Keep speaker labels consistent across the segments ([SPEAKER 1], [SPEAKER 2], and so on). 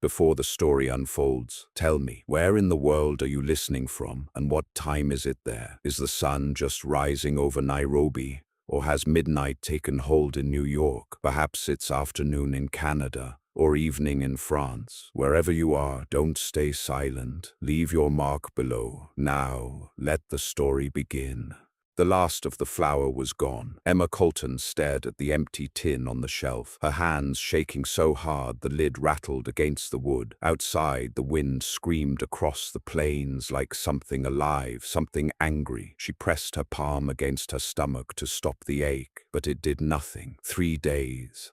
[SPEAKER 1] Before the story unfolds, tell me, where in the world are you listening from, and what time is it there? Is the sun just rising over Nairobi, or has midnight taken hold in New York? Perhaps it's afternoon in Canada, or evening in France. Wherever you are, don't stay silent. Leave your mark below. Now, let the story begin. The last of the flour was gone. Emma Colton stared at the empty tin on the shelf, her hands shaking so hard the lid rattled against the wood. Outside, the wind screamed across the plains like something alive, something angry. She pressed her palm against her stomach to stop the ache, but it did nothing. 3 days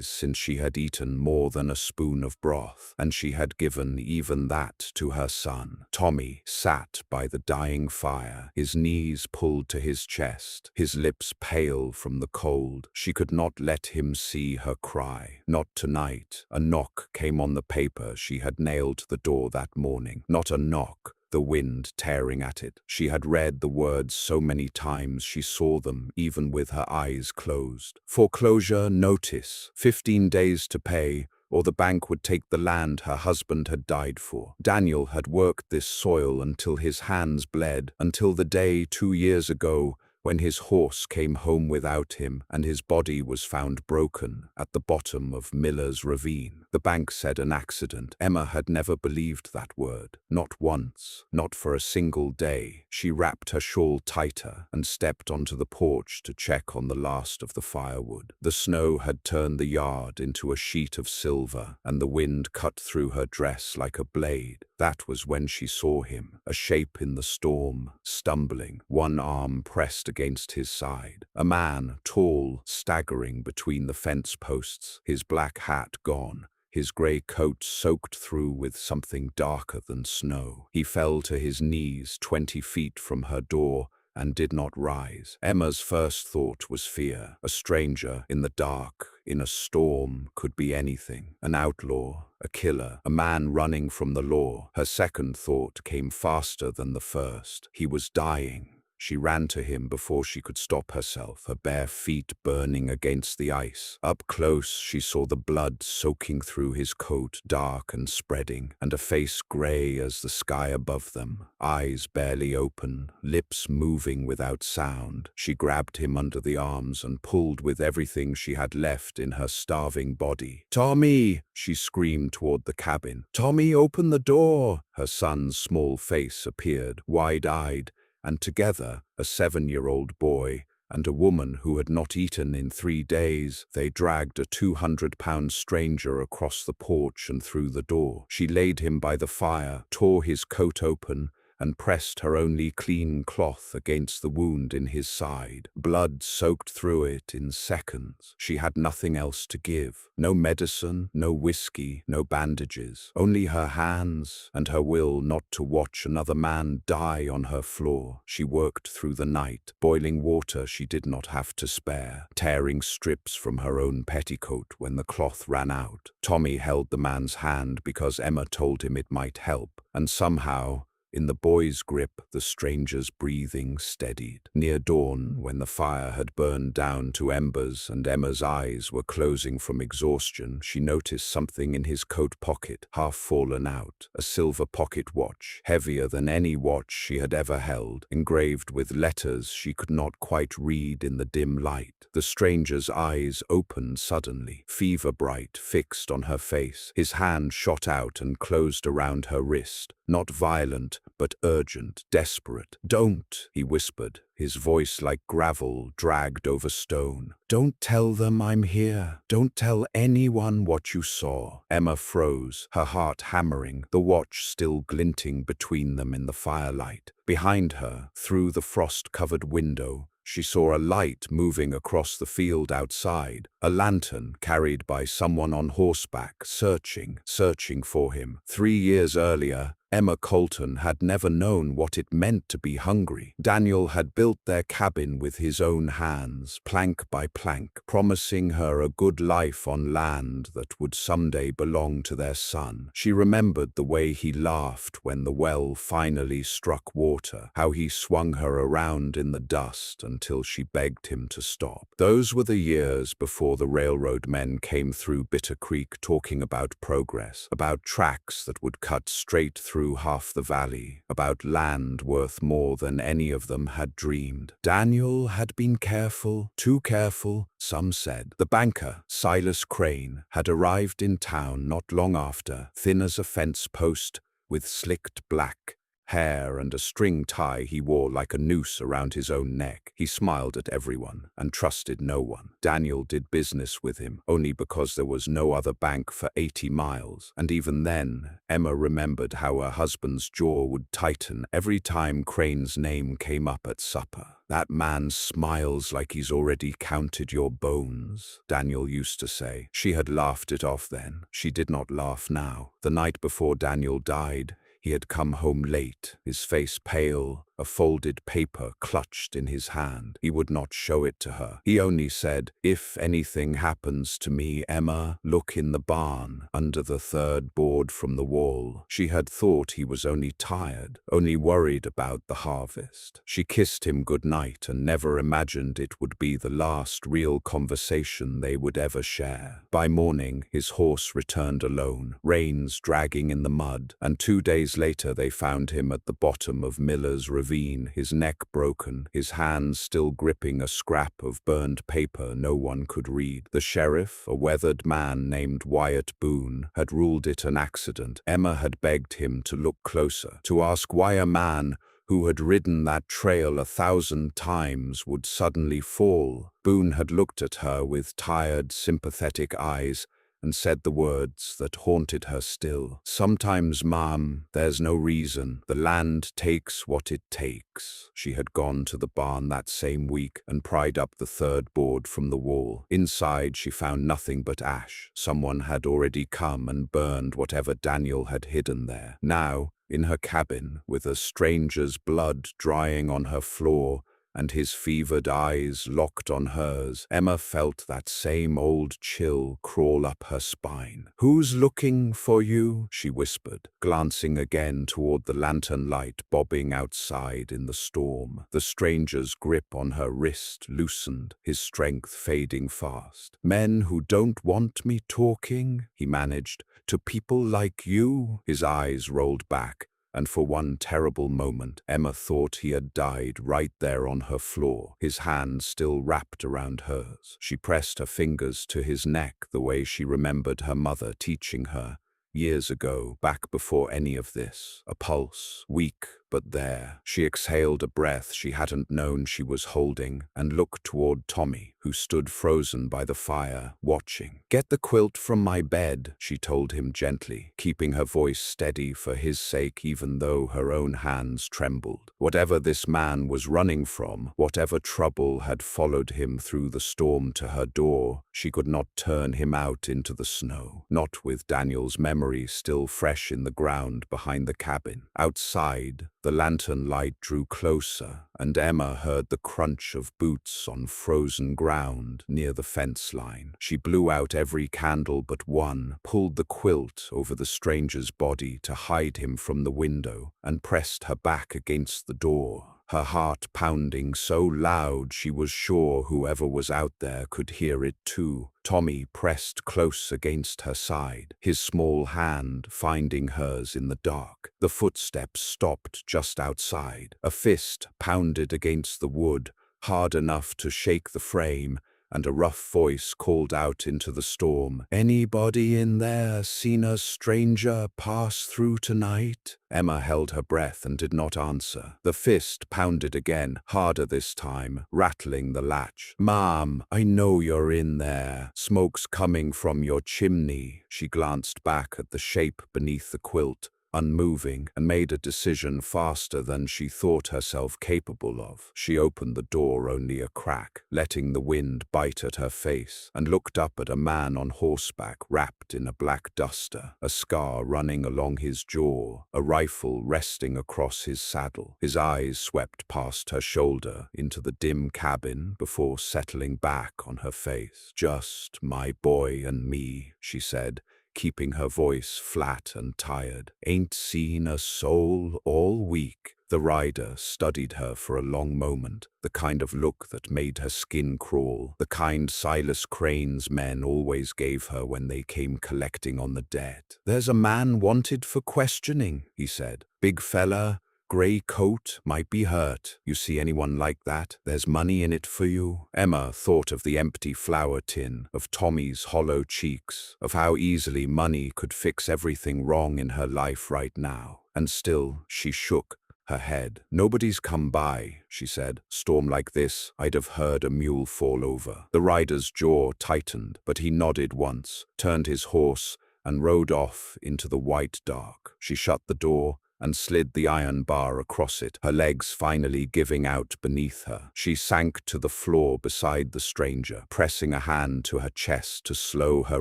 [SPEAKER 1] since she had eaten more than a spoon of broth, and she had given even that to her son. Tommy sat by the dying fire, his knees pulled to his chest, his lips pale from the cold. She could not let him see her cry. Not tonight. A knock came on the paper she had nailed to the door that morning. Not a knock, the wind tearing at it. She had read the words so many times she saw them even with her eyes closed. Foreclosure notice, 15 days to pay, or the bank would take the land her husband had died for. Daniel had worked this soil until his hands bled, until the day 2 years ago when his horse came home without him and his body was found broken at the bottom of Miller's Ravine. The bank said an accident. Emma had never believed that word. Not once. Not for a single day. She wrapped her shawl tighter and stepped onto the porch to check on the last of the firewood. The snow had turned the yard into a sheet of silver, and the wind cut through her dress like a blade. That was when she saw him, a shape in the storm, stumbling, one arm pressed against his side. A man, tall, staggering between the fence posts, his black hat gone, his grey coat soaked through with something darker than snow. He fell to his knees 20 feet from her door and did not rise. Emma's first thought was fear. A stranger, in the dark, in a storm, could be anything. An outlaw, a killer, a man running from the law. Her second thought came faster than the first. He was dying. She ran to him before she could stop herself, her bare feet burning against the ice. Up close, she saw the blood soaking through his coat, dark and spreading, and a face grey as the sky above them, eyes barely open, lips moving without sound. She grabbed him under the arms and pulled with everything she had left in her starving body. "Tommy!" she screamed toward the cabin. "Tommy, open the door!" Her son's small face appeared, wide-eyed, and together, a 7-year-old boy and a woman who had not eaten in 3 days, they dragged a 200-pound stranger across the porch and through the door. She laid him by the fire, tore his coat open, and pressed her only clean cloth against the wound in his side. Blood soaked through it in seconds. She had nothing else to give. No medicine, no whiskey, no bandages. Only her hands and her will not to watch another man die on her floor. She worked through the night, boiling water she did not have to spare, tearing strips from her own petticoat when the cloth ran out. Tommy held the man's hand because Emma told him it might help, and somehow, in the boy's grip, the stranger's breathing steadied. Near dawn, when the fire had burned down to embers and Emma's eyes were closing from exhaustion, she noticed something in his coat pocket, half fallen out. A silver pocket watch, heavier than any watch she had ever held, engraved with letters she could not quite read in the dim light. The stranger's eyes opened suddenly, fever bright, fixed on her face. His hand shot out and closed around her wrist. Not violent, but urgent, desperate. "Don't," he whispered, his voice like gravel dragged over stone. "Don't tell them I'm here. Don't tell anyone what you saw." Emma froze, her heart hammering, the watch still glinting between them in the firelight. Behind her, through the frost-covered window, she saw a light moving across the field outside, a lantern carried by someone on horseback, searching for him. 3 years earlier, Emma Colton had never known what it meant to be hungry. Daniel had built their cabin with his own hands, plank by plank, promising her a good life on land that would someday belong to their son. She remembered the way he laughed when the well finally struck water, how he swung her around in the dust until she begged him to stop. Those were the years before the railroad men came through Bitter Creek talking about progress, about tracks that would cut straight through half the valley, about land worth more than any of them had dreamed. Daniel had been careful, too careful, some said. The banker, Silas Crane, had arrived in town not long after, thin as a fence post, with slicked black hair and a string tie he wore like a noose around his own neck. He smiled at everyone and trusted no one. Daniel did business with him only because there was no other bank for 80 miles. And even then, Emma remembered how her husband's jaw would tighten every time Crane's name came up at supper. "That man smiles like he's already counted your bones," Daniel used to say. She had laughed it off then. She did not laugh now. The night before Daniel died, he had come home late, his face pale, a folded paper clutched in his hand. He would not show it to her. He only said, "If anything happens to me, Emma, look in the barn, under the third board from the wall." She had thought he was only tired, only worried about the harvest. She kissed him good night and never imagined it would be the last real conversation they would ever share. By morning, his horse returned alone, reins dragging in the mud, and 2 days later they found him at the bottom of Miller's ravine, his neck broken, his hands still gripping a scrap of burned paper no one could read. The sheriff, a weathered man named Wyatt Boone, had ruled it an accident. Emma had begged him to look closer, to ask why a man who had ridden that trail 1,000 times would suddenly fall. Boone had looked at her with tired, sympathetic eyes and said the words that haunted her still. "Sometimes, Mom, there's no reason. The land takes what it takes." She had gone to the barn that same week and pried up the third board from the wall. Inside, she found nothing but ash. Someone had already come and burned whatever Daniel had hidden there. Now, in her cabin, with a stranger's blood drying on her floor, and his fevered eyes locked on hers, Emma felt that same old chill crawl up her spine. "Who's looking for you?" she whispered, glancing again toward the lantern light bobbing outside in the storm. The stranger's grip on her wrist loosened, his strength fading fast. "Men who don't want me talking," he managed, "to people like you?" His eyes rolled back, and for one terrible moment, Emma thought he had died right there on her floor, his hand still wrapped around hers. She pressed her fingers to his neck the way she remembered her mother teaching her years ago, back before any of this. A pulse, weak but there. She exhaled a breath she hadn't known she was holding and looked toward Tommy, who stood frozen by the fire, watching. "Get the quilt from my bed," she told him gently, keeping her voice steady for his sake even though her own hands trembled. Whatever this man was running from, whatever trouble had followed him through the storm to her door, she could not turn him out into the snow, not with Daniel's memory still fresh in the ground behind the cabin. Outside, the lantern light drew closer, and Emma heard the crunch of boots on frozen ground near the fence line. She blew out every candle but one, pulled the quilt over the stranger's body to hide him from the window, and pressed her back against the door, her heart pounding so loud she was sure whoever was out there could hear it too. Tommy pressed close against her side, his small hand finding hers in the dark. The footsteps stopped just outside. A fist pounded against the wood, hard enough to shake the frame, and a rough voice called out into the storm, "Anybody in there seen a stranger pass through tonight?" Emma held her breath and did not answer. The fist pounded again, harder this time, rattling the latch. "Mom, I know you're in there. Smoke's coming from your chimney." She glanced back at the shape beneath the quilt, unmoving, and made a decision faster than she thought herself capable of. She opened the door only a crack, letting the wind bite at her face, and looked up at a man on horseback wrapped in a black duster, a scar running along his jaw, a rifle resting across his saddle. His eyes swept past her shoulder into the dim cabin before settling back on her face. "Just my boy and me," she said, keeping her voice flat and tired. "Ain't seen a soul all week." The rider studied her for a long moment, the kind of look that made her skin crawl, the kind Silas Crane's men always gave her when they came collecting on the dead. "There's a man wanted for questioning," he said. "Big fella, gray coat, might be hurt. You see anyone like that? There's money in it for you." Emma thought of the empty flour tin, of Tommy's hollow cheeks, of how easily money could fix everything wrong in her life right now. And still, she shook her head. "Nobody's come by," she said. "Storm like this, I'd have heard a mule fall over." The rider's jaw tightened, but he nodded once, turned his horse, and rode off into the white dark. She shut the door and slid the iron bar across it, her legs finally giving out beneath her. She sank to the floor beside the stranger, pressing a hand to her chest to slow her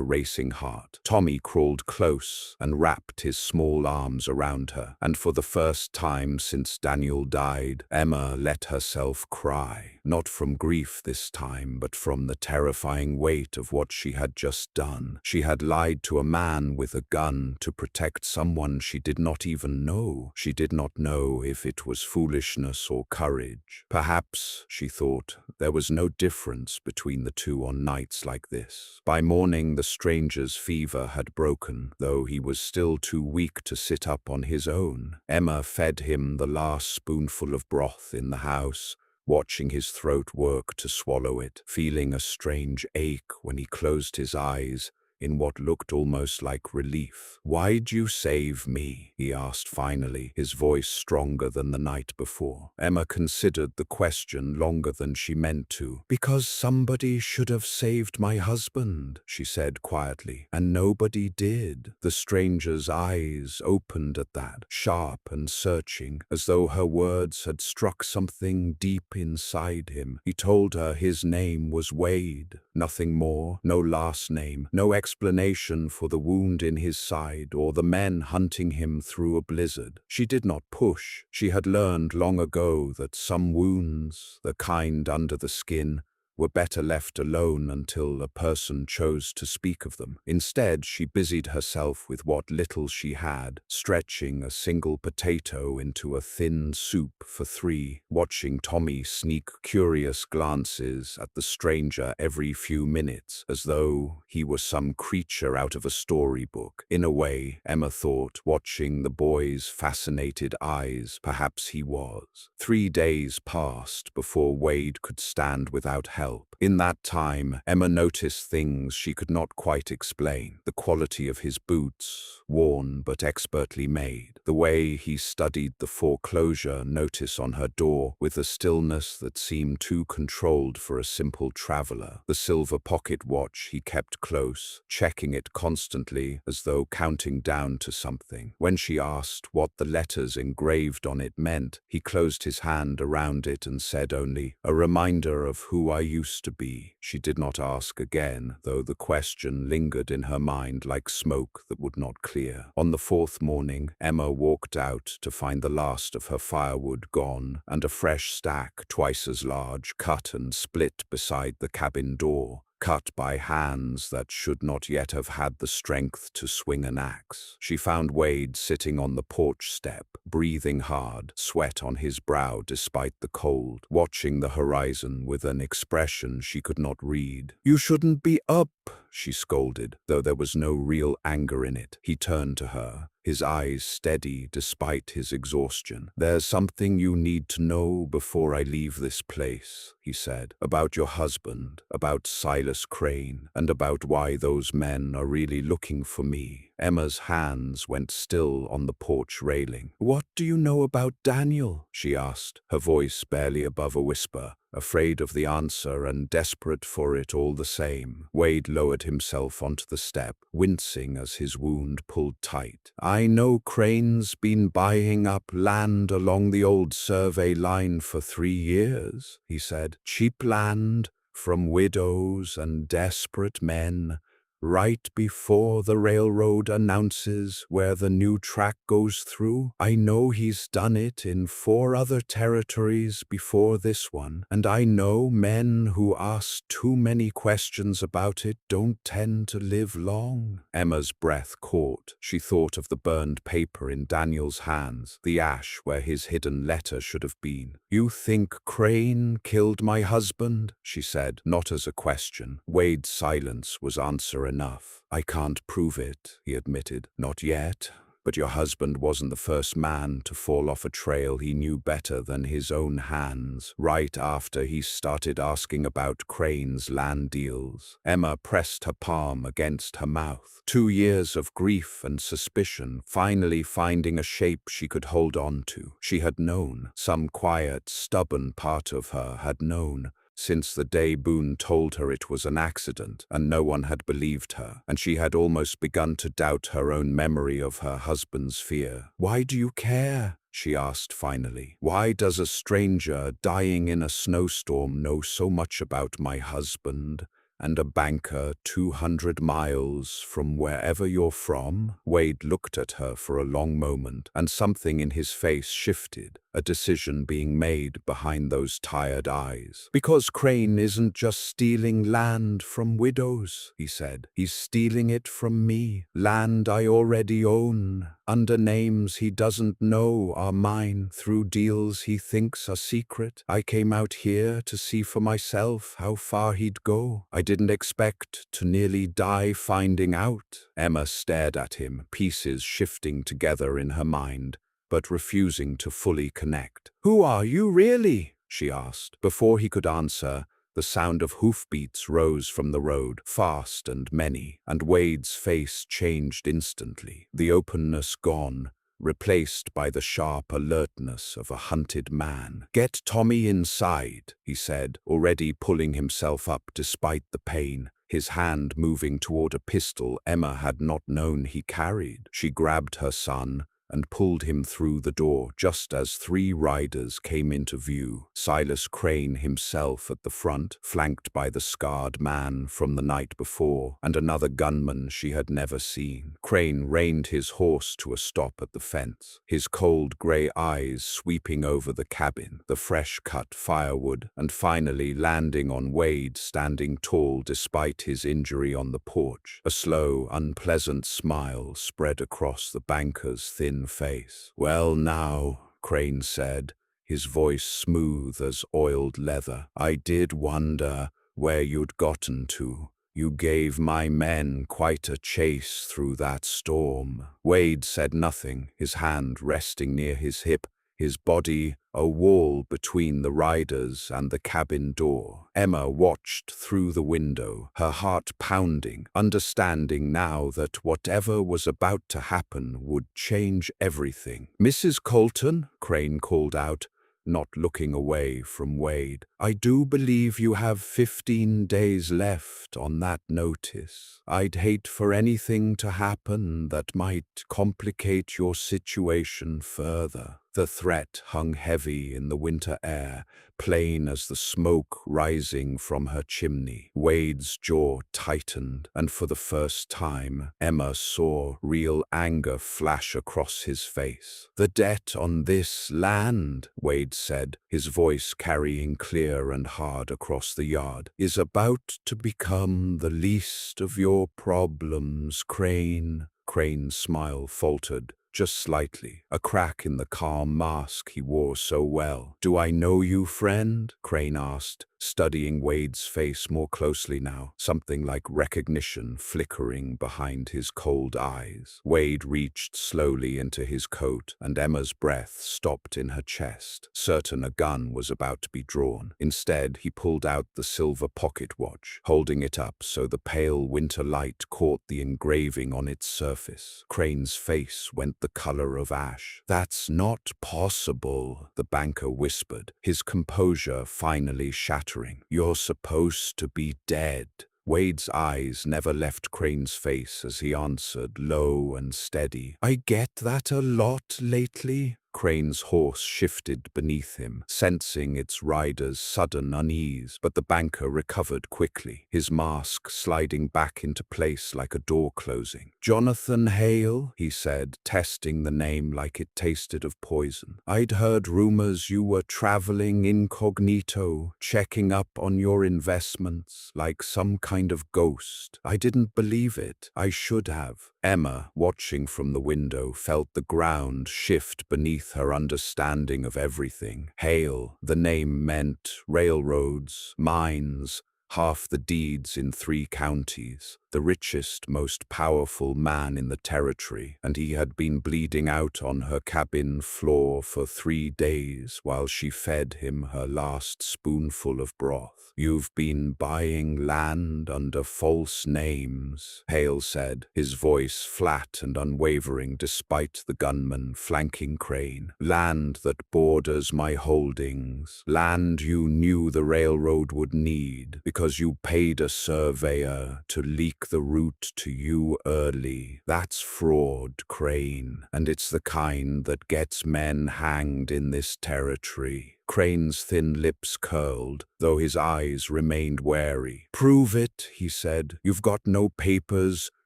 [SPEAKER 1] racing heart. Tommy crawled close and wrapped his small arms around her, and for the first time since Daniel died, Emma let herself cry. Not from grief this time, but from the terrifying weight of what she had just done. She had lied to a man with a gun to protect someone she did not even know. She did not know if it was foolishness or courage. Perhaps, she thought, there was no difference between the two on nights like this. By morning, the stranger's fever had broken, though he was still too weak to sit up on his own. Emma fed him the last spoonful of broth in the house, watching his throat work to swallow it, feeling a strange ache when he closed his eyes in what looked almost like relief. "Why'd you save me?" he asked finally, his voice stronger than the night before. Emma considered the question longer than she meant to. "Because somebody should have saved my husband," she said quietly, "and nobody did." The stranger's eyes opened at that, sharp and searching, as though her words had struck something deep inside him. He told her his name was Wade. Nothing more, no last name, no explanation for the wound in his side or the men hunting him through a blizzard. She did not push. She had learned long ago that some wounds, the kind under the skin, were better left alone until a person chose to speak of them. Instead, she busied herself with what little she had, stretching a single potato into a thin soup for three, watching Tommy sneak curious glances at the stranger every few minutes, as though he were some creature out of a storybook. In a way, Emma thought, watching the boy's fascinated eyes, perhaps he was. 3 days passed before Wade could stand without help. In that time, Emma noticed things she could not quite explain. The quality of his boots, worn but expertly made. The way he studied the foreclosure notice on her door with a stillness that seemed too controlled for a simple traveler. The silver pocket watch he kept close, checking it constantly as though counting down to something. When she asked what the letters engraved on it meant, he closed his hand around it and said only, "A reminder of who I used to be." She did not ask again, though the question lingered in her mind like smoke that would not clear. On the 4th morning, Emma walked out to find the last of her firewood gone and a fresh stack twice as large cut and split beside the cabin door. Cut by hands that should not yet have had the strength to swing an axe. She found Wade sitting on the porch step, breathing hard, sweat on his brow despite the cold, watching the horizon with an expression she could not read. "You shouldn't be up," she scolded, though there was no real anger in it. He turned to her, his eyes steady despite his exhaustion. "There's something you need to know before I leave this place," he said, "about your husband, about Silas Crane, and about why those men are really looking for me." Emma's hands went still on the porch railing. "What do you know about Daniel?" she asked, her voice barely above a whisper. afraid of the answer and desperate for it all the same. Wade lowered himself onto the step, wincing as his wound pulled tight. "I know Crane's been buying up land along the old survey line for 3 years," he said. "Cheap land from widows and desperate men, right before the railroad announces where the new track goes through. I know he's done it in 4 other territories before this one, and I know men who ask too many questions about it don't tend to live long." Emma's breath caught. She thought of the burned paper in Daniel's hands, the ash where his hidden letter should have been. "You think Crane killed my husband?" she said, not as a question. Wade's silence was answer enough. "I can't prove it," he admitted. "Not yet. But your husband wasn't the first man to fall off a trail he knew better than his own hands, right after he started asking about Crane's land deals." Emma pressed her palm against her mouth. 2 years of grief and suspicion finally finding a shape she could hold on to. She had known. Some quiet, stubborn part of her had known, since the day Boone told her it was an accident, and no one had believed her, and she had almost begun to doubt her own memory of her husband's fear. "Why do you care?" she asked finally. "Why does a stranger dying in a snowstorm know so much about my husband and a banker 200 miles from wherever you're from?" Wade looked at her for a long moment, and something in his face shifted, a decision being made behind those tired eyes. "Because Crane isn't just stealing land from widows," he said. "He's stealing it from me, land I already own, under names he doesn't know are mine, through deals he thinks are secret. I came out here to see for myself how far he'd go. I didn't expect to nearly die finding out." Emma stared at him, pieces shifting together in her mind, but refusing to fully connect. "Who are you, really?" she asked. Before he could answer, the sound of hoofbeats rose from the road, fast and many, and Wade's face changed instantly. The openness gone, replaced by the sharp alertness of a hunted man. "Get Tommy inside," he said, already pulling himself up despite the pain, his hand moving toward a pistol Emma had not known he carried. She grabbed her son and pulled him through the door just as 3 riders came into view. Silas Crane himself at the front, flanked by the scarred man from the night before, and another gunman she had never seen. Crane reined his horse to a stop at the fence, his cold gray eyes sweeping over the cabin, the fresh-cut firewood, and finally landing on Wade standing tall despite his injury on the porch. A slow, unpleasant smile spread across the banker's thin face. "Well now," Crane said, his voice smooth as oiled leather, "I did wonder where you'd gotten to. You gave my men quite a chase through that storm." Wade said nothing, his hand resting near his hip, his body a wall between the riders and the cabin door. Emma watched through the window, her heart pounding, understanding now that whatever was about to happen would change everything. "Mrs. Colton," Crane called out, not looking away from Wade, "I do believe you have 15 days left on that notice. I'd hate for anything to happen that might complicate your situation further." The threat hung heavy in the winter air, plain as the smoke rising from her chimney. Wade's jaw tightened, and for the first time, Emma saw real anger flash across his face. "The debt on this land," Wade said, his voice carrying clear and hard across the yard, "is about to become the least of your problems, Crane." Crane's smile faltered, just slightly, a crack in the calm mask he wore so well. "Do I know you, friend?" Crane asked, studying Wade's face more closely now, something like recognition flickering behind his cold eyes. Wade reached slowly into his coat, and Emma's breath stopped in her chest, certain a gun was about to be drawn. Instead, he pulled out the silver pocket watch, holding it up so the pale winter light caught the engraving on its surface. Crane's face went the color of ash. "That's not possible," the banker whispered, his composure finally shattering. "You're supposed to be dead." Wade's eyes never left Crane's face as he answered, low and steady, "I get that a lot lately." Crane's horse shifted beneath him, sensing its rider's sudden unease, but the banker recovered quickly, his mask sliding back into place like a door closing. "Jonathan Hale," he said, testing the name like it tasted of poison. "I'd heard rumors you were traveling incognito, checking up on your investments, like some kind of ghost. I didn't believe it. I should have." Emma, watching from the window, felt the ground shift beneath her understanding of everything. Hale, the name meant railroads, mines, half the deeds in 3 counties, the richest, most powerful man in the territory, and he had been bleeding out on her cabin floor for 3 days while she fed him her last spoonful of broth. "You've been buying land under false names," Hale said, his voice flat and unwavering despite the gunman flanking Crane. "Land that borders my holdings, land you knew the railroad would need, because you paid a surveyor to leak the route to you early. That's fraud, Crane, and it's the kind that gets men hanged in this territory." Crane's thin lips curled, though his eyes remained wary. "Prove it," he said. "You've got no papers,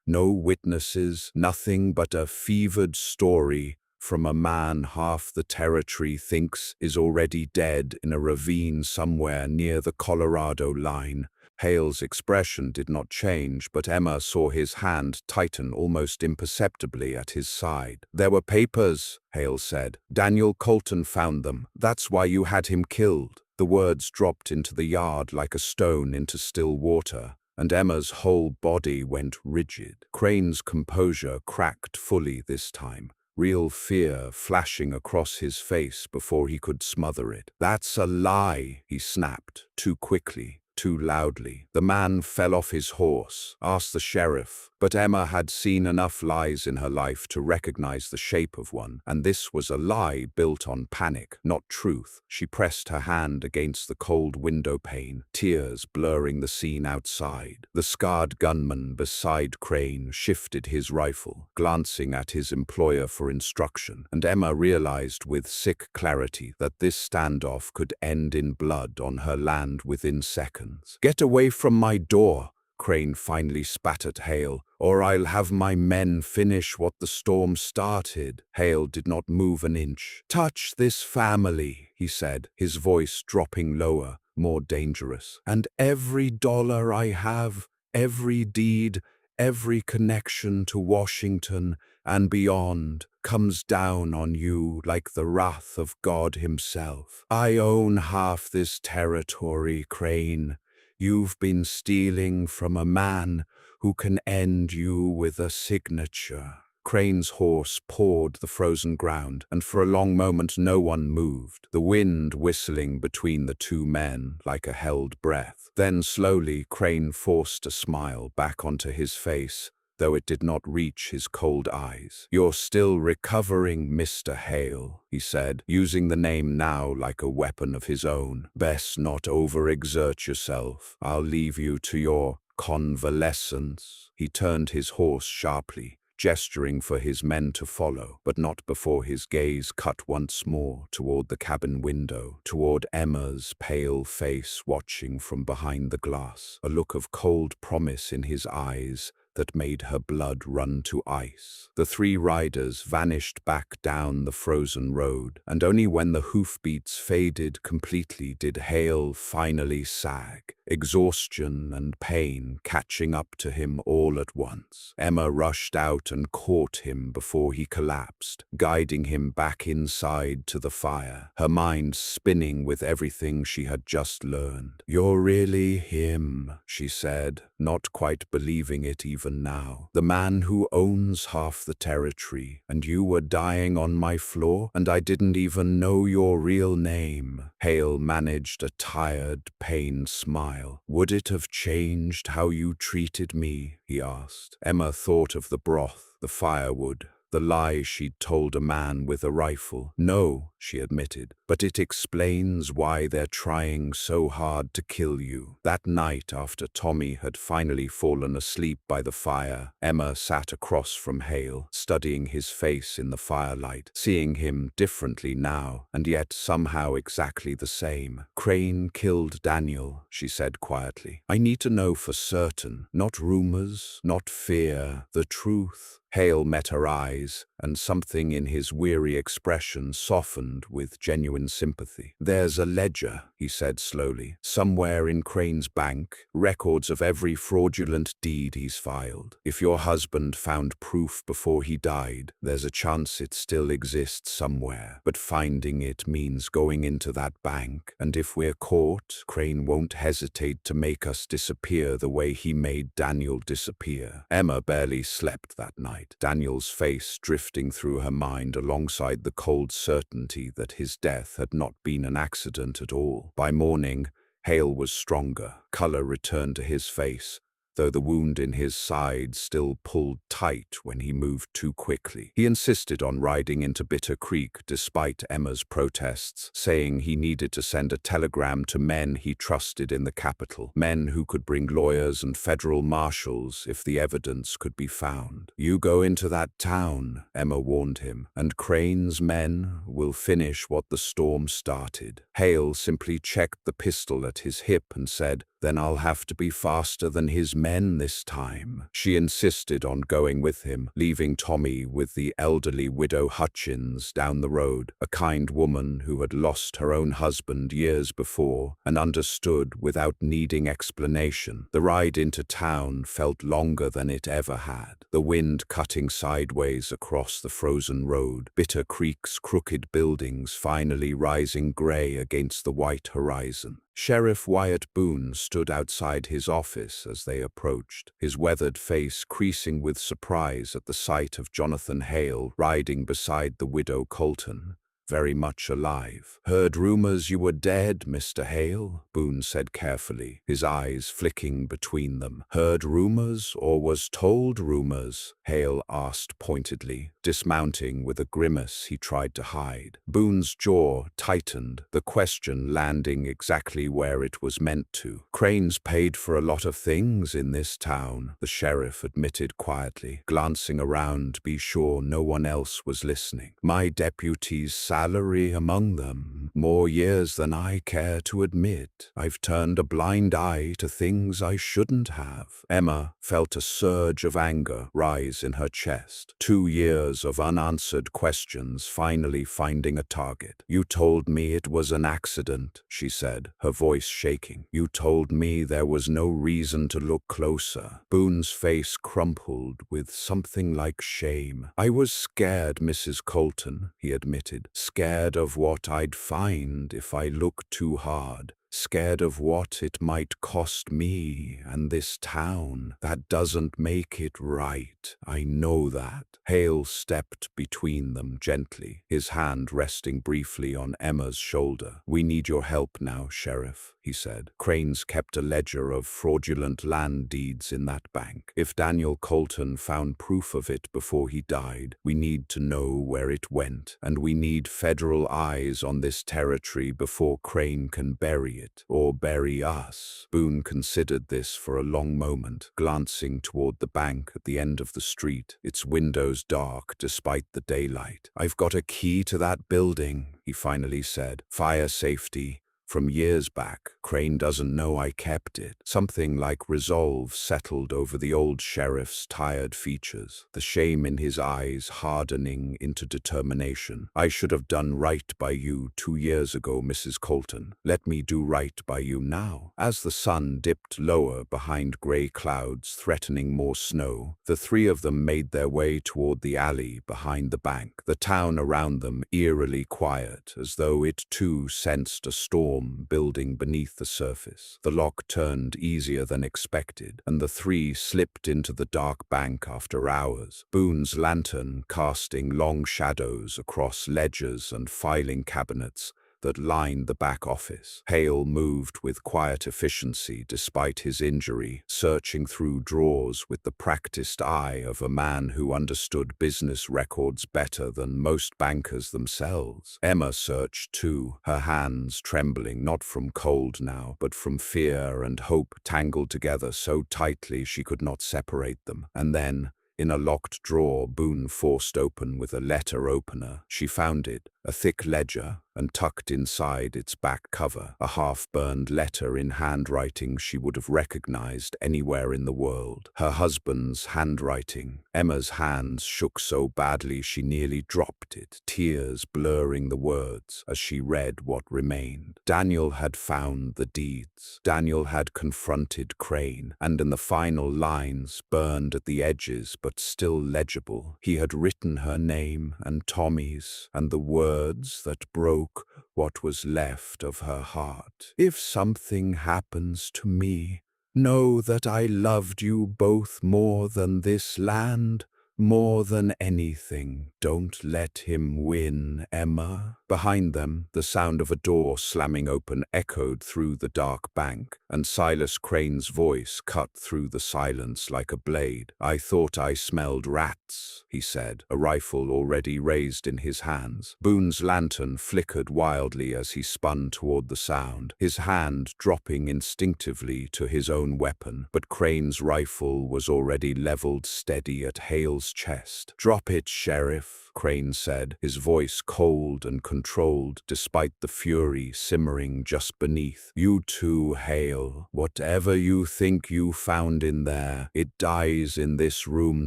[SPEAKER 1] no witnesses, nothing but a fevered story from a man half the territory thinks is already dead in a ravine somewhere near the Colorado line." Hale's expression did not change, but Emma saw his hand tighten almost imperceptibly at his side. "There were papers," Hale said. "Daniel Colton found them. That's why you had him killed." The words dropped into the yard like a stone into still water, and Emma's whole body went rigid. Crane's composure cracked fully this time, real fear flashing across his face before he could smother it. "That's a lie," he snapped, too quickly, too loudly. "The man fell off his horse. Ask the sheriff." But Emma had seen enough lies in her life to recognize the shape of one, and this was a lie built on panic, not truth. She pressed her hand against the cold window pane, tears blurring the scene outside. The scarred gunman beside Crane shifted his rifle, glancing at his employer for instruction, and Emma realized with sick clarity that this standoff could end in blood on her land within seconds. "Get away from my door," Crane finally spat at Hale, "or I'll have my men finish what the storm started." Hale did not move an inch. "Touch this family," he said, his voice dropping lower, more dangerous. "And every dollar I have, every deed, every connection to Washington and beyond comes down on you like the wrath of God himself. I own half this territory, Crane. You've been stealing from a man who can end you with a signature." Crane's horse pawed the frozen ground, and for a long moment no one moved, the wind whistling between the 2 men like a held breath. Then slowly Crane forced a smile back onto his face, though it did not reach his cold eyes. "You're still recovering, Mr. Hale," he said, using the name now like a weapon of his own. "Best not overexert yourself. I'll leave you to your convalescence." He turned his horse sharply, gesturing for his men to follow, but not before his gaze cut once more toward the cabin window, toward Emma's pale face watching from behind the glass, a look of cold promise in his eyes that made her blood run to ice. The 3 riders vanished back down the frozen road, and only when the hoofbeats faded completely did Hale finally sag. exhaustion and pain catching up to him all at once. Emma rushed out and caught him before he collapsed, guiding him back inside to the fire, her mind spinning with everything she had just learned. "You're really him," she said, not quite believing it even now. "The man who owns half the territory, and you were dying on my floor, and I didn't even know your real name." Hale managed a tired, pained smile. "Would it have changed how you treated me?" he asked. Emma thought of the broth, the firewood, the lie she'd told a man with a rifle. "No," she admitted, "but it explains why they're trying so hard to kill you." That night, after Tommy had finally fallen asleep by the fire, Emma sat across from Hale, studying his face in the firelight, seeing him differently now, and yet somehow exactly the same. "Crane killed Daniel," she said quietly. "I need to know for certain. Not rumors, not fear, the truth." Hale met her eyes, and something in his weary expression softened with genuine sympathy. "There's a ledger," he said slowly, "somewhere in Crane's bank, records of every fraudulent deed he's filed. If your husband found proof before he died, there's a chance it still exists somewhere. But finding it means going into that bank, and if we're caught, Crane won't hesitate to make us disappear the way he made Daniel disappear." Emma barely slept that night, Daniel's face drifting through her mind alongside the cold certainty that his death had not been an accident at all. By morning, Hale was stronger. Color returned to his face, though the wound in his side still pulled tight when he moved too quickly. He insisted on riding into Bitter Creek despite Emma's protests, saying he needed to send a telegram to men he trusted in the capital, men who could bring lawyers and federal marshals if the evidence could be found. "You go into that town," Emma warned him, "and Crane's men will finish what the storm started." Hale simply checked the pistol at his hip and said, "Then I'll have to be faster than his men this time." She insisted on going with him, leaving Tommy with the elderly widow Hutchins down the road, a kind woman who had lost her own husband years before and understood without needing explanation. The ride into town felt longer than it ever had, the wind cutting sideways across the frozen road, Bitter Creek's crooked buildings finally rising gray against the white horizon. Sheriff Wyatt Boone stood outside his office as they approached, his weathered face creasing with surprise at the sight of Jonathan Hale riding beside the widow Colton, very much alive. "Heard rumors you were dead, Mr. Hale," Boone said carefully, his eyes flicking between them. "Heard rumors or was told rumors?" Hale asked pointedly, dismounting with a grimace he tried to hide. Boone's jaw tightened, the question landing exactly where it was meant to. "Crane's paid for a lot of things in this town," the sheriff admitted quietly, glancing around to be sure no one else was listening. "My deputy's salary among them. More years than I care to admit. I've turned a blind eye to things I shouldn't have." Emma felt a surge of anger rise in her chest. 2 years of unanswered questions finally finding a target. "You told me it was an accident," she said, her voice shaking. "You told me there was no reason to look closer." Boone's face crumpled with something like shame. "I was scared, Mrs. Colton," he admitted. "Scared of what I'd find if I looked too hard. Scared of what it might cost me and this town. That doesn't make it right. I know that." Hale stepped between them gently, his hand resting briefly on Emma's shoulder. "We need your help now, Sheriff," he said. "Crane's kept a ledger of fraudulent land deeds in that bank. If Daniel Colton found proof of it before he died, we need to know where it went, and we need federal eyes on this territory before Crane can bury it, or bury us." Boone considered this for a long moment, glancing toward the bank at the end of the street, its windows dark despite the daylight. "I've got a key to that building," he finally said. "Fire safety, From years back. Crane doesn't know I kept it. Something like resolve settled over the old sheriff's tired features, the shame in his eyes hardening into determination. I should have done right by you 2 years ago, Mrs. Colton. Let me do right by you now. As the sun dipped lower behind grey clouds threatening more snow, the three of them made their way toward the alley behind the bank, the town around them eerily quiet, as though it too sensed a storm building beneath the surface. The lock turned easier than expected, and the three slipped into the dark bank after hours, Boone's lantern casting long shadows across ledgers and filing cabinets that lined the back office. Hale moved with quiet efficiency despite his injury, searching through drawers with the practiced eye of a man who understood business records better than most bankers themselves. Emma searched too, her hands trembling not from cold now, but from fear and hope tangled together so tightly she could not separate them. And then, in a locked drawer Boone forced open with a letter opener, she found it, a thick ledger, and tucked inside its back cover, a half-burned letter in handwriting she would have recognized anywhere in the world. Her husband's handwriting. Emma's hands shook so badly she nearly dropped it, tears blurring the words as she read what remained. Daniel had found the deeds. Daniel had confronted Crane, and in the final lines, burned at the edges but still legible, he had written her name and Tommy's, and the words that broke what was left of her heart. If something happens to me, know that I loved you both more than this land, more than anything. Don't let him win, Emma. Behind them, the sound of a door slamming open echoed through the dark bank, and Silas Crane's voice cut through the silence like a blade. I thought I smelled rats, he said, a rifle already raised in his hands. Boone's lantern flickered wildly as he spun toward the sound, his hand dropping instinctively to his own weapon, but Crane's rifle was already leveled steady at Hale's chest. Drop it, Sheriff, Crane said, his voice cold and controlled despite the fury simmering just beneath. You too, Hale. Whatever you think you found in there, it dies in this room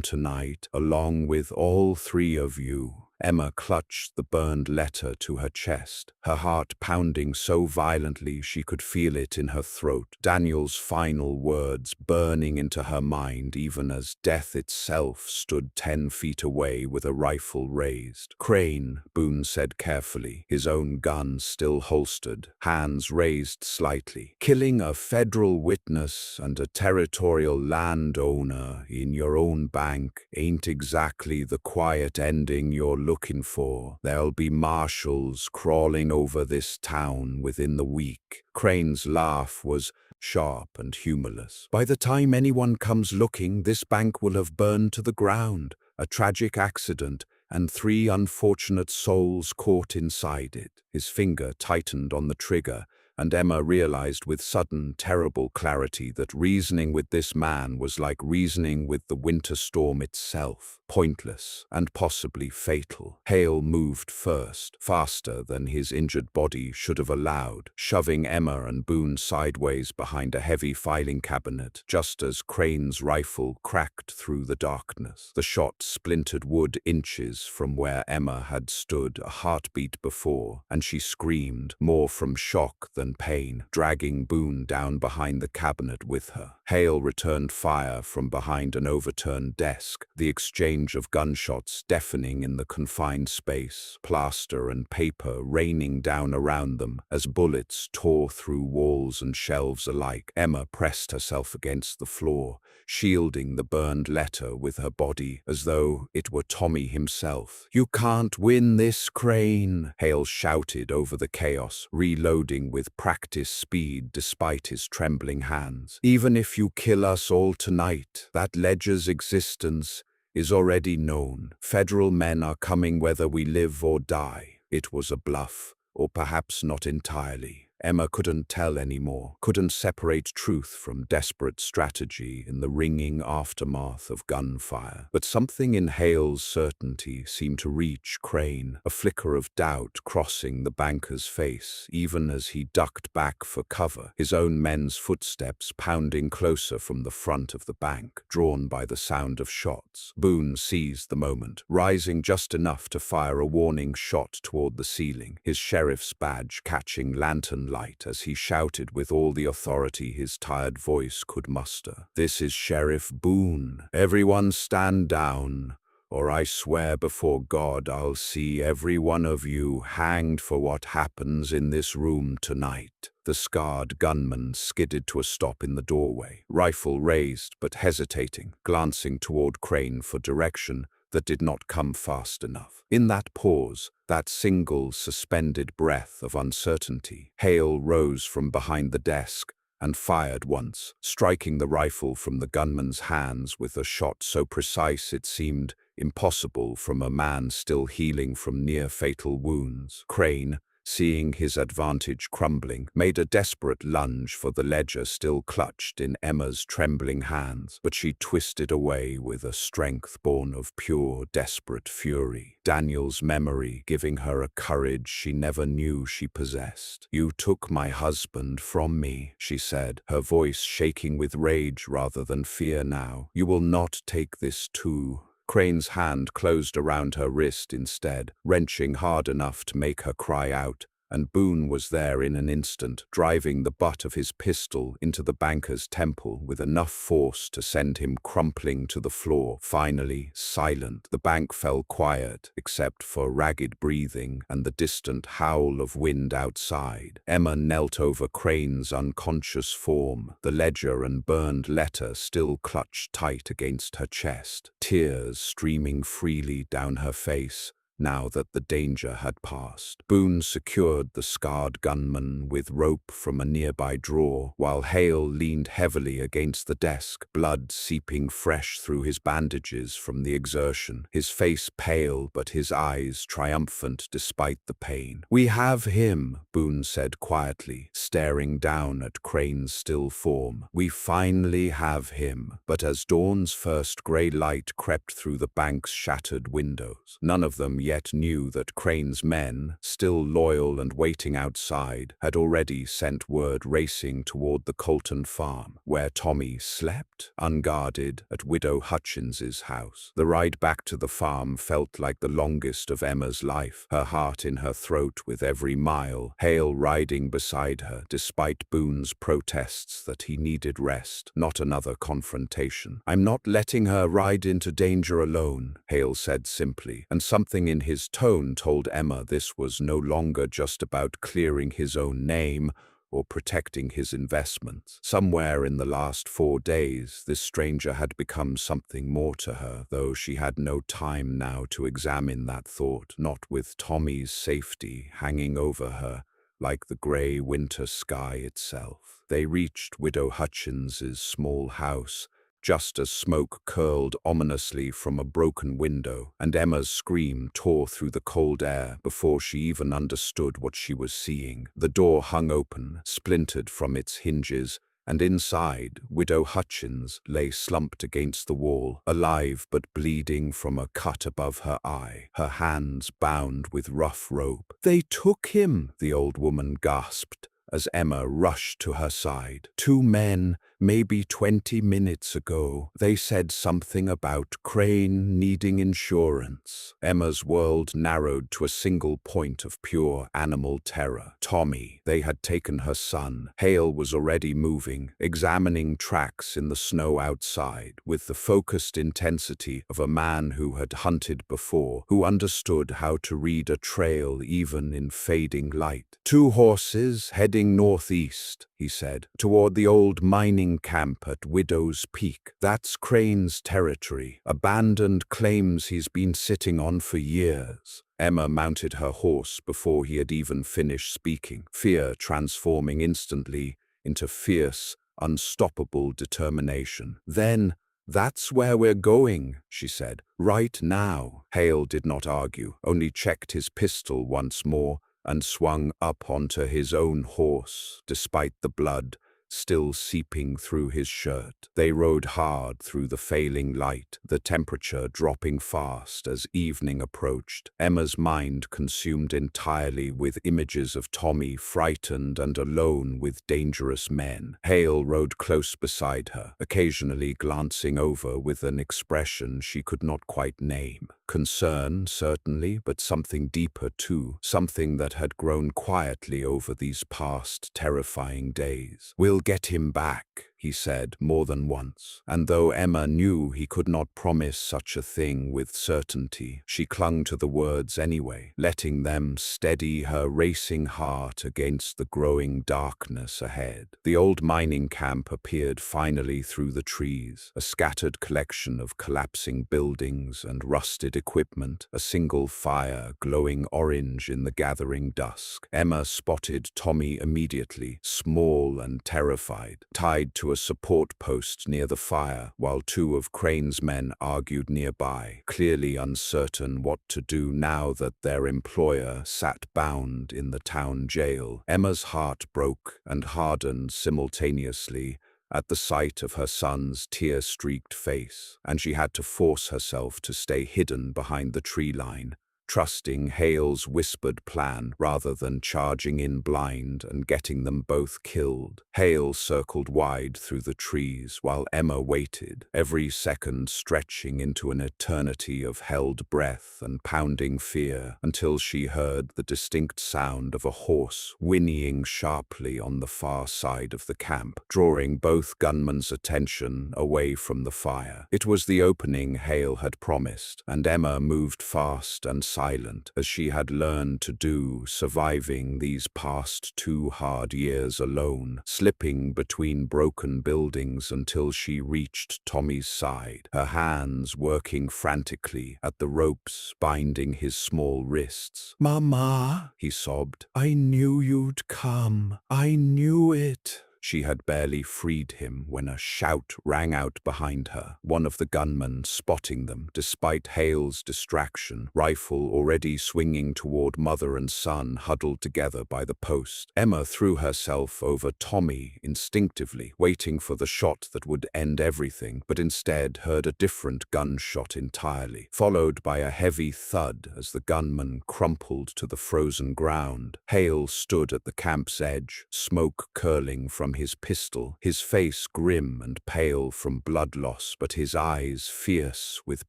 [SPEAKER 1] tonight, along with all three of you. Emma clutched the burned letter to her chest, her heart pounding so violently she could feel it in her throat. Daniel's final words burning into her mind even as death itself stood 10 feet away with a rifle raised. Crane, Boone said carefully, his own gun still holstered, hands raised slightly. Killing a federal witness and a territorial landowner in your own bank ain't exactly the quiet ending you're looking for. There'll be marshals crawling over this town within the week. Crane's laugh was sharp and humorless. By the time anyone comes looking, this bank will have burned to the ground. A tragic accident, and 3 unfortunate souls caught inside it. His finger tightened on the trigger, and Emma realized with sudden, terrible clarity that reasoning with this man was like reasoning with the winter storm itself, pointless and possibly fatal. Hale moved first, faster than his injured body should have allowed, shoving Emma and Boone sideways behind a heavy filing cabinet, just as Crane's rifle cracked through the darkness. The shot splintered wood inches from where Emma had stood a heartbeat before, and she screamed, more from shock than pain, dragging Boone down behind the cabinet with her. Hale returned fire from behind an overturned desk, the exchange of gunshots deafening in the confined space, plaster and paper raining down around them as bullets tore through walls and shelves alike. Emma pressed herself against the floor, shielding the burned letter with her body as though it were Tommy himself. You can't win this, Crane, Hale shouted over the chaos, reloading with practiced speed despite his trembling hands. Even if you kill us all tonight, that ledger's existence is already known. Federal men are coming whether we live or die. It was a bluff, or perhaps not entirely. Emma couldn't tell anymore, couldn't separate truth from desperate strategy in the ringing aftermath of gunfire. But something in Hale's certainty seemed to reach Crane, a flicker of doubt crossing the banker's face, even as he ducked back for cover, his own men's footsteps pounding closer from the front of the bank, drawn by the sound of shots. Boone seized the moment, rising just enough to fire a warning shot toward the ceiling, his sheriff's badge catching lantern light as he shouted with all the authority his tired voice could muster. "This is Sheriff Boone. Everyone stand down, or I swear before God I'll see every one of you hanged for what happens in this room tonight." The scarred gunman skidded to a stop in the doorway, rifle raised but hesitating, glancing toward Crane for direction that did not come fast enough. In that pause, that single suspended breath of uncertainty, Hale rose from behind the desk and fired once, striking the rifle from the gunman's hands with a shot so precise it seemed impossible from a man still healing from near-fatal wounds. Crane, seeing his advantage crumbling, made a desperate lunge for the ledger still clutched in Emma's trembling hands, but she twisted away with a strength born of pure, desperate fury, Daniel's memory giving her a courage she never knew she possessed. "You took my husband from me," she said, her voice shaking with rage rather than fear now. "You will not take this too." Crane's hand closed around her wrist instead, wrenching hard enough to make her cry out, and Boone was there in an instant, driving the butt of his pistol into the banker's temple with enough force to send him crumpling to the floor. Finally, silent, the bank fell quiet, except for ragged breathing and the distant howl of wind outside. Emma knelt over Crane's unconscious form, the ledger and burned letter still clutched tight against her chest, tears streaming freely down her face, now that the danger had passed. Boone secured the scarred gunman with rope from a nearby drawer, while Hale leaned heavily against the desk, blood seeping fresh through his bandages from the exertion, his face pale but his eyes triumphant despite the pain. "We have him," Boone said quietly, staring down at Crane's still form. "We finally have him." But as dawn's first grey light crept through the bank's shattered windows, none of them yet knew that Crane's men, still loyal and waiting outside, had already sent word racing toward the Colton farm, where Tommy slept, unguarded, at Widow Hutchins's house. The ride back to the farm felt like the longest of Emma's life, her heart in her throat with every mile, Hale riding beside her, despite Boone's protests that he needed rest, not another confrontation. "I'm not letting her ride into danger alone," Hale said simply, and something in his tone told Emma this was no longer just about clearing his own name or protecting his investments. Somewhere in the last 4 days, this stranger had become something more to her, though she had no time now to examine that thought, not with Tommy's safety hanging over her like the grey winter sky itself. They reached Widow Hutchins's small house, just as smoke curled ominously from a broken window, and Emma's scream tore through the cold air before she even understood what she was seeing. The door hung open, splintered from its hinges, and inside, Widow Hutchins lay slumped against the wall, alive but bleeding from a cut above her eye, her hands bound with rough rope. "They took him," the old woman gasped, as Emma rushed to her side. "2 men, maybe 20 minutes ago. They said something about Crane needing insurance." Emma's world narrowed to a single point of pure animal terror. Tommy. They had taken her son. Hale was already moving, examining tracks in the snow outside, with the focused intensity of a man who had hunted before, who understood how to read a trail even in fading light. "2 horses heading northeast," he said, "toward the old mining camp at Widow's Peak. That's Crane's territory, abandoned claims he's been sitting on for years." Emma mounted her horse before he had even finished speaking, fear transforming instantly into fierce, unstoppable determination. "Then, that's where we're going," she said, "right now." Hale did not argue, only checked his pistol once more, and swung up onto his own horse, despite the blood still seeping through his shirt. They rode hard through the failing light, the temperature dropping fast as evening approached. Emma's mind consumed entirely with images of Tommy frightened and alone with dangerous men. Hale rode close beside her, occasionally glancing over with an expression she could not quite name. Concern, certainly, but something deeper too, something that had grown quietly over these past terrifying days. "We'll get him back," he said more than once, and though Emma knew he could not promise such a thing with certainty, she clung to the words anyway, letting them steady her racing heart against the growing darkness ahead. The old mining camp appeared finally through the trees, a scattered collection of collapsing buildings and rusted equipment, a single fire glowing orange in the gathering dusk. Emma spotted Tommy immediately, small and terrified, tied to a support post near the fire, while two of Crane's men argued nearby, clearly uncertain what to do now that their employer sat bound in the town jail. Emma's heart broke and hardened simultaneously at the sight of her son's tear-streaked face, and she had to force herself to stay hidden behind the tree line, trusting Hale's whispered plan rather than charging in blind and getting them both killed. Hale circled wide through the trees while Emma waited, every second stretching into an eternity of held breath and pounding fear, until she heard the distinct sound of a horse whinnying sharply on the far side of the camp, drawing both gunmen's attention away from the fire. It was the opening Hale had promised, and Emma moved fast and silent, as she had learned to do, surviving these past 2 hard years alone, slipping between broken buildings until she reached Tommy's side, her hands working frantically at the ropes binding his small wrists. "Mama," he sobbed, "I knew you'd come. I knew it." She had barely freed him when a shout rang out behind her, one of the gunmen spotting them despite Hale's distraction, rifle already swinging toward mother and son huddled together by the post. Emma threw herself over Tommy instinctively, waiting for the shot that would end everything, but instead heard a different gunshot entirely, followed by a heavy thud as the gunman crumpled to the frozen ground. Hale stood at the camp's edge, smoke curling from his pistol, his face grim and pale from blood loss, but his eyes fierce with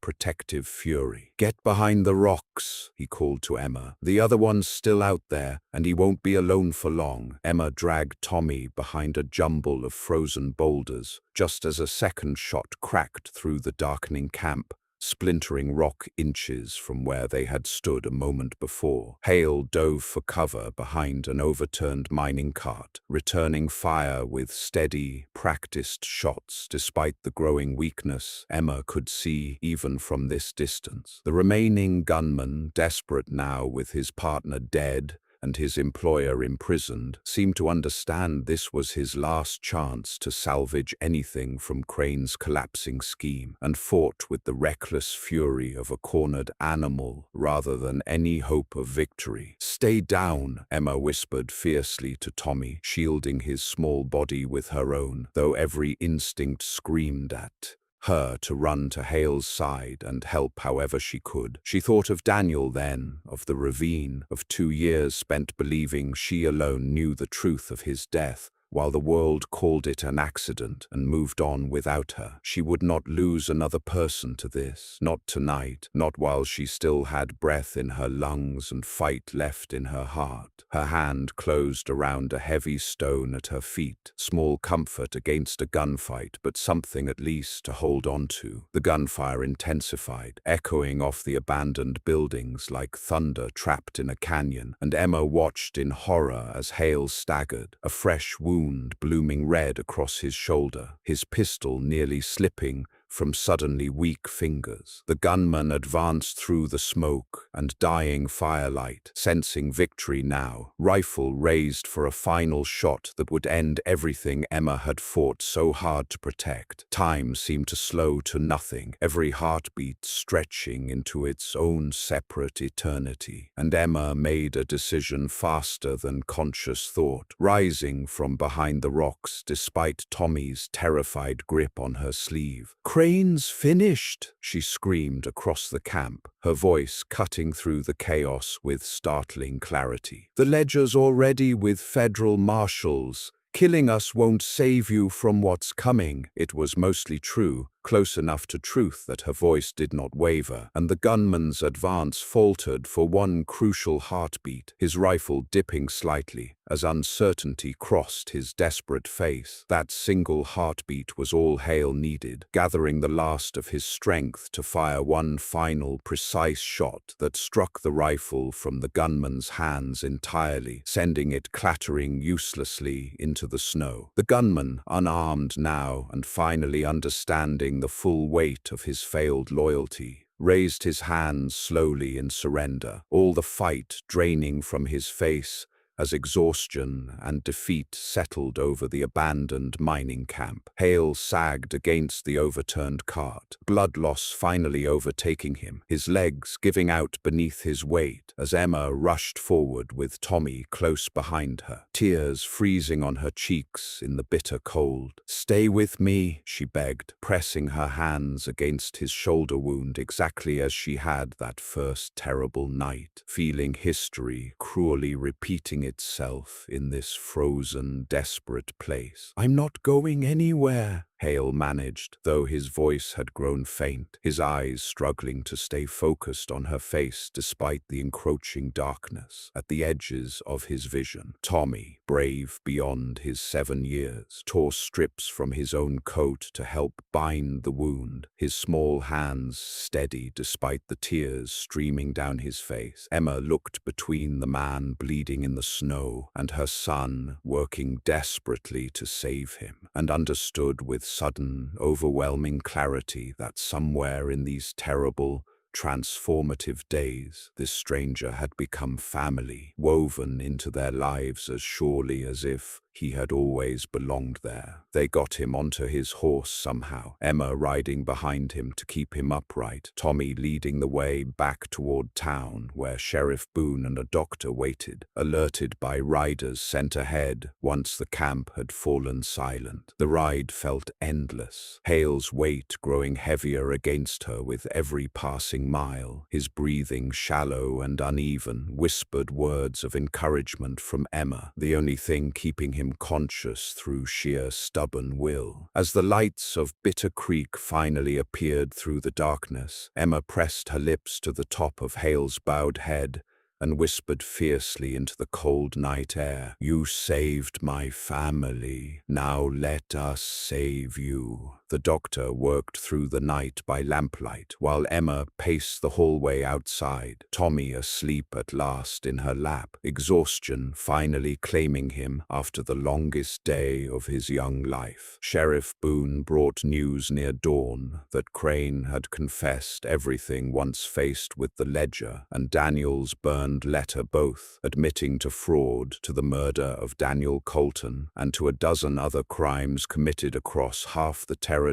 [SPEAKER 1] protective fury. "Get behind the rocks," he called to Emma. "The other one's still out there, and he won't be alone for long." Emma dragged Tommy behind a jumble of frozen boulders, just as a second shot cracked through the darkening camp, splintering rock inches from where they had stood a moment before. Hale dove for cover behind an overturned mining cart, returning fire with steady, practiced shots despite the growing weakness Emma could see even from this distance. The remaining gunman, desperate now with his partner dead and his employer imprisoned, seemed to understand this was his last chance to salvage anything from Crane's collapsing scheme, and fought with the reckless fury of a cornered animal rather than any hope of victory. "Stay down," Emma whispered fiercely to Tommy, shielding his small body with her own, though every instinct screamed at her to run to Hale's side and help however she could. She thought of Daniel then, of the ravine, of 2 years spent believing she alone knew the truth of his death, while the world called it an accident and moved on without her. She would not lose another person to this, not tonight, not while she still had breath in her lungs and fight left in her heart. Her hand closed around a heavy stone at her feet, small comfort against a gunfight, but something at least to hold on to. The gunfire intensified, echoing off the abandoned buildings like thunder trapped in a canyon, and Emma watched in horror as Hale staggered, a fresh wound blooming red across his shoulder, his pistol nearly slipping from suddenly weak fingers. The gunman advanced through the smoke and dying firelight, sensing victory now, rifle raised for a final shot that would end everything Emma had fought so hard to protect. Time seemed to slow to nothing, every heartbeat stretching into its own separate eternity. And Emma made a decision faster than conscious thought, rising from behind the rocks despite Tommy's terrified grip on her sleeve. "Crane's finished!" she screamed across the camp, her voice cutting through the chaos with startling clarity. "The ledger's already with federal marshals. Killing us won't save you from what's coming." It was mostly true, close enough to truth that her voice did not waver, and the gunman's advance faltered for one crucial heartbeat, his rifle dipping slightly as uncertainty crossed his desperate face. That single heartbeat was all Hale needed, gathering the last of his strength to fire one final precise shot that struck the rifle from the gunman's hands entirely, sending it clattering uselessly into the snow. The gunman, unarmed now and finally understanding the full weight of his failed loyalty, raised his hands slowly in surrender, all the fight draining from his face as exhaustion and defeat settled over the abandoned mining camp. Hale sagged against the overturned cart, blood loss finally overtaking him, his legs giving out beneath his weight as Emma rushed forward with Tommy close behind her, tears freezing on her cheeks in the bitter cold. "Stay with me," she begged, pressing her hands against his shoulder wound exactly as she had that first terrible night, feeling history cruelly repeating itself in this frozen, desperate place. "I'm not going anywhere," Hale managed, though his voice had grown faint, his eyes struggling to stay focused on her face despite the encroaching darkness. At the edges of his vision, Tommy, brave beyond his 7 years, tore strips from his own coat to help bind the wound, his small hands steady despite the tears streaming down his face. Emma looked between the man bleeding in the snow and her son working desperately to save him, and understood with sudden, overwhelming clarity that somewhere in these terrible, transformative days, this stranger had become family, woven into their lives as surely as if he had always belonged there. They got him onto his horse somehow, Emma riding behind him to keep him upright, Tommy leading the way back toward town where Sheriff Boone and a doctor waited, alerted by riders sent ahead once the camp had fallen silent. The ride felt endless, Hale's weight growing heavier against her with every passing mile, his breathing shallow and uneven, whispered words of encouragement from Emma, the only thing keeping him conscious through sheer stubborn will. As the lights of Bitter Creek finally appeared through the darkness, Emma pressed her lips to the top of Hale's bowed head and whispered fiercely into the cold night air, "You saved my family. Now let us save you." The doctor worked through the night by lamplight, while Emma paced the hallway outside, Tommy asleep at last in her lap, exhaustion finally claiming him after the longest day of his young life. Sheriff Boone brought news near dawn that Crane had confessed everything once faced with the ledger, and Daniel's burned letter both, admitting to fraud, to the murder of Daniel Colton, and to a dozen other crimes committed across half the territory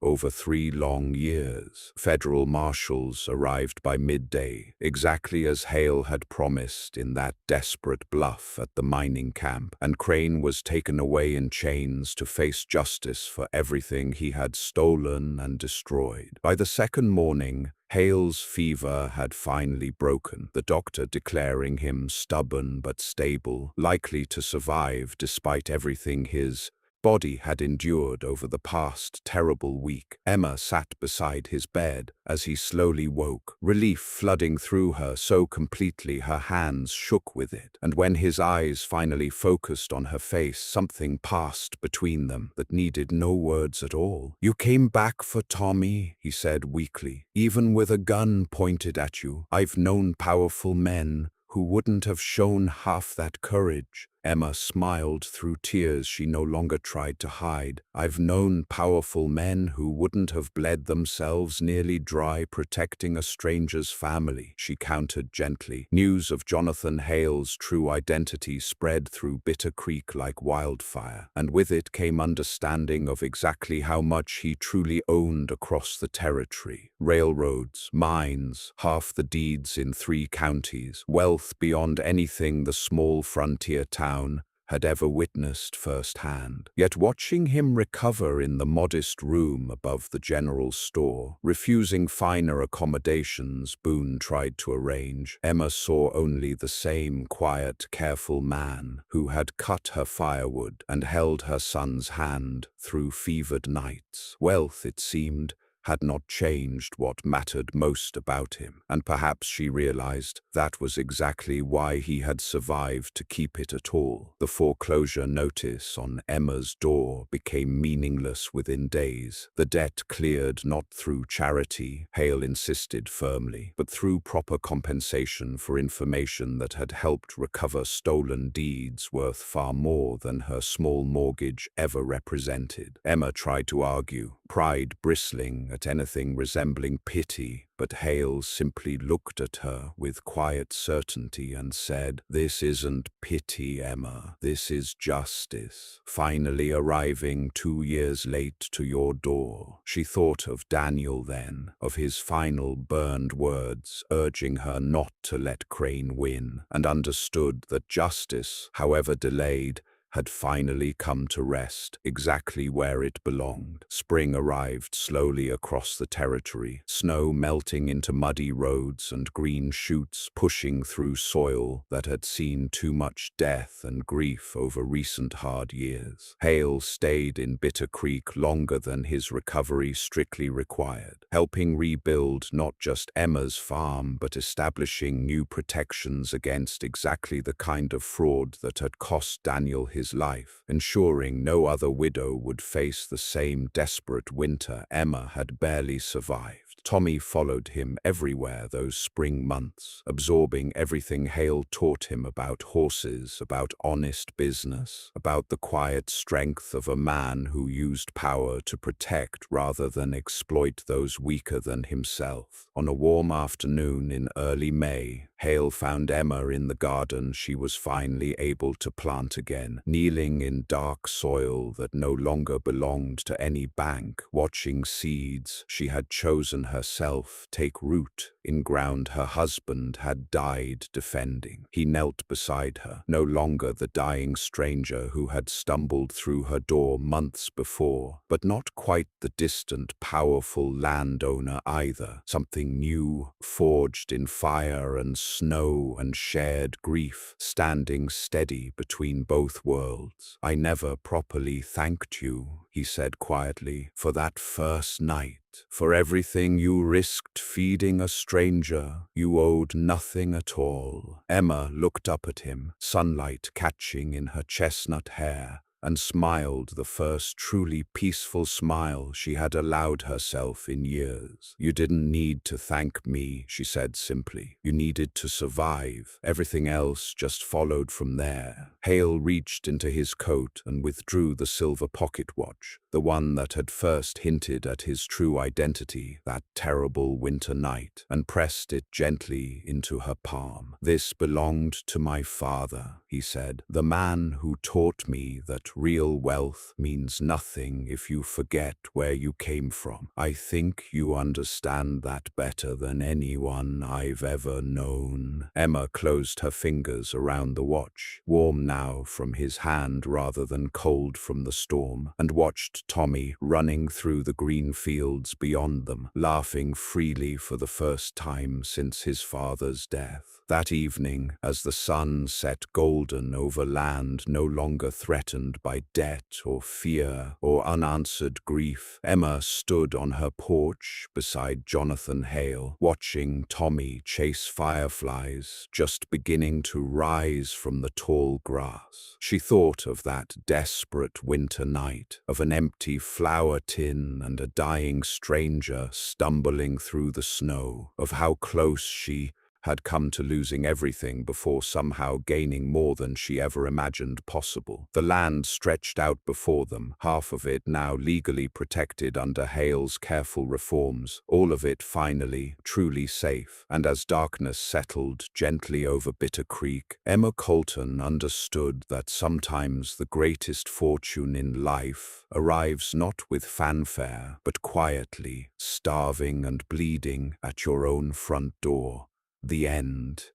[SPEAKER 1] over 3 long years. Federal marshals arrived by midday, exactly as Hale had promised in that desperate bluff at the mining camp, and Crane was taken away in chains to face justice for everything he had stolen and destroyed. By the second morning, Hale's fever had finally broken, the doctor declaring him stubborn but stable, likely to survive despite everything his body had endured over the past terrible week. Emma sat beside his bed as he slowly woke, relief flooding through her so completely her hands shook with it. And when his eyes finally focused on her face, something passed between them that needed no words at all. "You came back for Tommy," he said weakly, "even with a gun pointed at you. I've known powerful men who wouldn't have shown half that courage." Emma smiled through tears she no longer tried to hide. I've known powerful men who wouldn't have bled themselves nearly dry protecting a stranger's family, she countered gently. News of Jonathan Hale's true identity spread through Bitter Creek like wildfire, and with it came understanding of exactly how much he truly owned across the territory. Railroads, mines, half the deeds in 3 counties, wealth beyond anything the small frontier town had ever witnessed firsthand. Yet watching him recover in the modest room above the general store, refusing finer accommodations Boone tried to arrange, Emma saw only the same quiet, careful man who had cut her firewood and held her son's hand through fevered nights. Wealth, it seemed, had not changed what mattered most about him, and perhaps she realized that was exactly why he had survived to keep it at all. The foreclosure notice on Emma's door became meaningless within days. The debt cleared not through charity, Hale insisted firmly, but through proper compensation for information that had helped recover stolen deeds worth far more than her small mortgage ever represented. Emma tried to argue, pride bristling at anything resembling pity, but Hale simply looked at her with quiet certainty and said, "This isn't pity, Emma. This is justice, finally arriving 2 years late to your door." She thought of Daniel then, of his final burned words urging her not to let Crane win, and understood that justice, however delayed, had finally come to rest exactly where it belonged. Spring arrived slowly across the territory, snow melting into muddy roads and green shoots pushing through soil that had seen too much death and grief over recent hard years. Hale stayed in Bitter Creek longer than his recovery strictly required, helping rebuild not just Emma's farm but establishing new protections against exactly the kind of fraud that had cost Daniel his life, ensuring no other widow would face the same desperate winter Emma had barely survived. Tommy followed him everywhere those spring months, absorbing everything Hale taught him about horses, about honest business, about the quiet strength of a man who used power to protect rather than exploit those weaker than himself. On a warm afternoon in early May, Hale found Emma in the garden she was finally able to plant again, kneeling in dark soil that no longer belonged to any bank, watching seeds she had chosen herself take root in ground her husband had died defending. He knelt beside her, no longer the dying stranger who had stumbled through her door months before, but not quite the distant, powerful landowner either. Something new, forged in fire and snow and shared grief, standing steady between both worlds. "I never properly thanked you," he said quietly, "for that first night. For everything you risked feeding a stranger, you owed nothing at all." Emma looked up at him, sunlight catching in her chestnut hair, and smiled the first truly peaceful smile she had allowed herself in years. "You didn't need to thank me," she said simply. "You needed to survive. Everything else just followed from there." Hale reached into his coat and withdrew the silver pocket watch, the one that had first hinted at his true identity that terrible winter night, and pressed it gently into her palm. "This belonged to my father," he said, "the man who taught me that real wealth means nothing if you forget where you came from. I think you understand that better than anyone I've ever known." Emma closed her fingers around the watch, warm now from his hand rather than cold from the storm, and watched Tommy running through the green fields beyond them, laughing freely for the first time since his father's death. That evening, as the sun set golden over land no longer threatened by debt or fear or unanswered grief, Emma stood on her porch beside Jonathan Hale, watching Tommy chase fireflies just beginning to rise from the tall grass. She thought of that desperate winter night, of an empty flour tin and a dying stranger stumbling through the snow, of how close she had come to losing everything before somehow gaining more than she ever imagined possible. The land stretched out before them, half of it now legally protected under Hale's careful reforms, all of it finally, truly safe. And as darkness settled gently over Bitter Creek, Emma Colton understood that sometimes the greatest fortune in life arrives not with fanfare, but quietly, starving and bleeding at your own front door. The end.